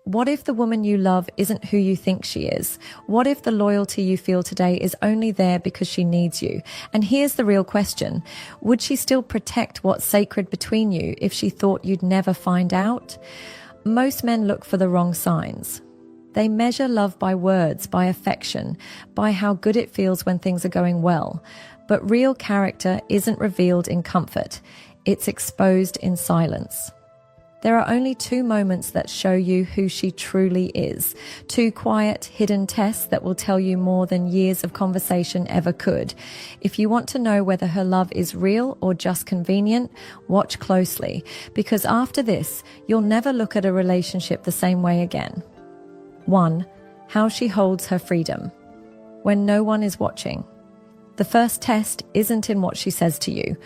What if the woman you love isn't who you think she is? What if the loyalty you feel today is only there because she needs you? And here's the real question. Would she still protect what's sacred between you if she thought you'd never find out? Most men look for the wrong signs. They measure love by words, by affection, by how good it feels when things are going well. But real character isn't revealed in comfort. It's exposed in silence. There are only 2 moments that show you who she truly is. 2 quiet, hidden tests that will tell you more than years of conversation ever could. If you want to know whether her love is real or just convenient, watch closely. Because after this, you'll never look at a relationship the same way again. 1. How she holds her freedom. When no one is watching. The first test isn't in what she says to you,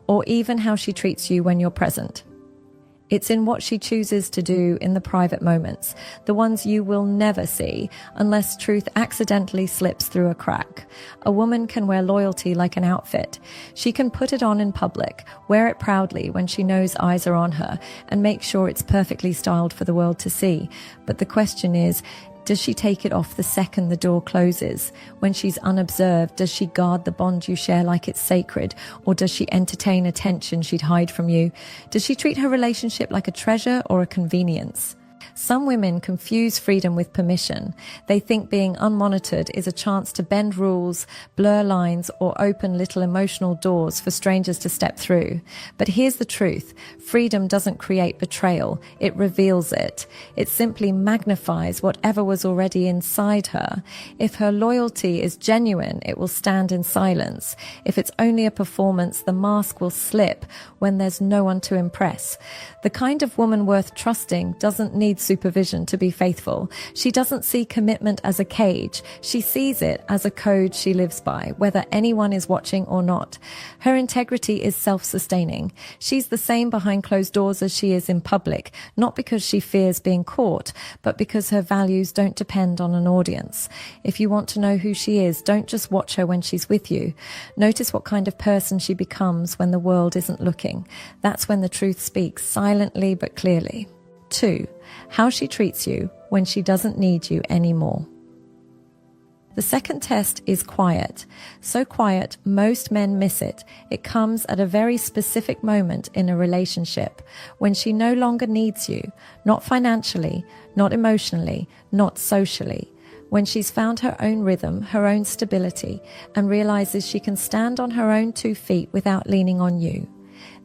or even how she treats you when you're present. It's in what she chooses to do in the private moments, the ones you will never see unless truth accidentally slips through a crack. A woman can wear loyalty like an outfit. She can put it on in public, wear it proudly when she knows eyes are on her, and make sure it's perfectly styled for the world to see. But the question is, does she take it off the second the door closes? When she's unobserved, does she guard the bond you share like it's sacred? Or does she entertain attention she'd hide from you? Does she treat her relationship like a treasure or a convenience? Some women confuse freedom with permission. They think being unmonitored is a chance to bend rules, blur lines, or open little emotional doors for strangers to step through. But here's the truth. Freedom doesn't create betrayal. It reveals it. It simply magnifies whatever was already inside her. If her loyalty is genuine, it will stand in silence. If it's only a performance, the mask will slip when there's no one to impress. The kind of woman worth trusting doesn't need supervision to be faithful. She doesn't see commitment as a cage. She sees it as a code she lives by, whether anyone is watching or not. Her integrity is self-sustaining. She's the same behind closed doors as she is in public, not because she fears being caught, but because her values don't depend on an audience. If you want to know who she is, don't just watch her when she's with you. Notice what kind of person she becomes when the world isn't looking. That's when the truth speaks, silently but clearly. 2. How she treats you when she doesn't need you anymore. The second test is quiet. So quiet, most men miss it. It comes at a very specific moment in a relationship, when she no longer needs you, not financially, not emotionally, not socially. When she's found her own rhythm, her own stability, and realizes she can stand on her own 2 feet without leaning on you.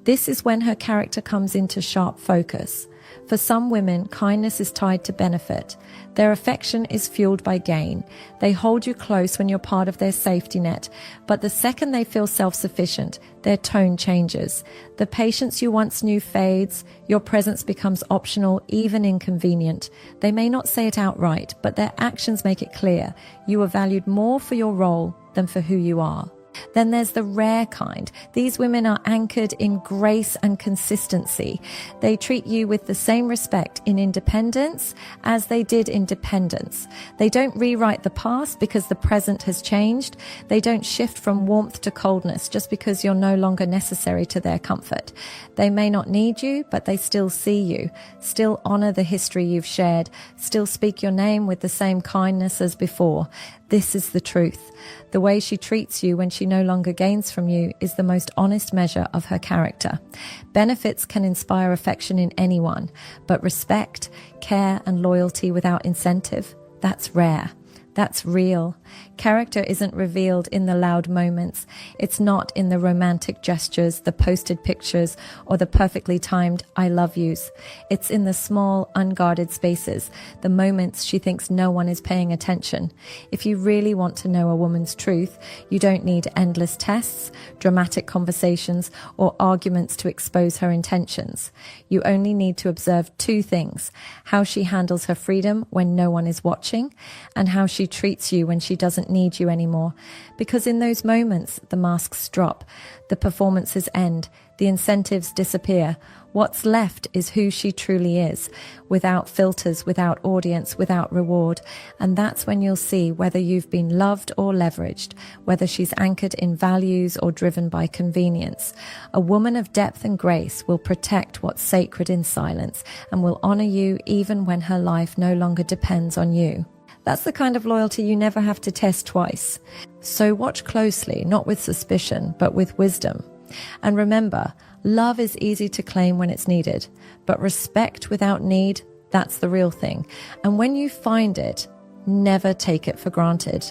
This is when her character comes into sharp focus. For some women, kindness is tied to benefit. Their affection is fueled by gain. They hold you close when you're part of their safety net, but the second they feel self-sufficient, their tone changes. The patience you once knew fades. Your presence becomes optional, even inconvenient. They may not say it outright, but their actions make it clear. You are valued more for your role than for who you are. Then there's the rare kind. These women are anchored in grace and consistency. They treat you with the same respect in independence as they did in dependence. They don't rewrite the past because the present has changed. They don't shift from warmth to coldness just because you're no longer necessary to their comfort. They may not need you, but they still see you, still honor the history you've shared, still speak your name with the same kindness as before. This is the truth. The way she treats you when she no longer gains from you is the most honest measure of her character. Benefits can inspire affection in anyone, but respect, care, and loyalty without incentive, that's rare. That's real. Character isn't revealed in the loud moments. It's not in the romantic gestures, the posted pictures, or the perfectly timed I love yous. It's in the small, unguarded spaces, the moments she thinks no one is paying attention. If you really want to know a woman's truth, you don't need endless tests, dramatic conversations, or arguments to expose her intentions. You only need to observe 2 things: how she handles her freedom when no one is watching, and how she treats you when she doesn't need you anymore. Because in those moments, the masks drop, the performances end, the incentives disappear. What's left is who she truly is, without filters, without audience, without reward. And that's when you'll see whether you've been loved or leveraged, whether she's anchored in values or driven by convenience. A woman of depth and grace will protect what's sacred in silence and will honor you even when her life no longer depends on you. That's the kind of loyalty you never have to test twice. So watch closely, not with suspicion, but with wisdom. And remember, love is easy to claim when it's needed, but respect without need, that's the real thing. And when you find it, never take it for granted.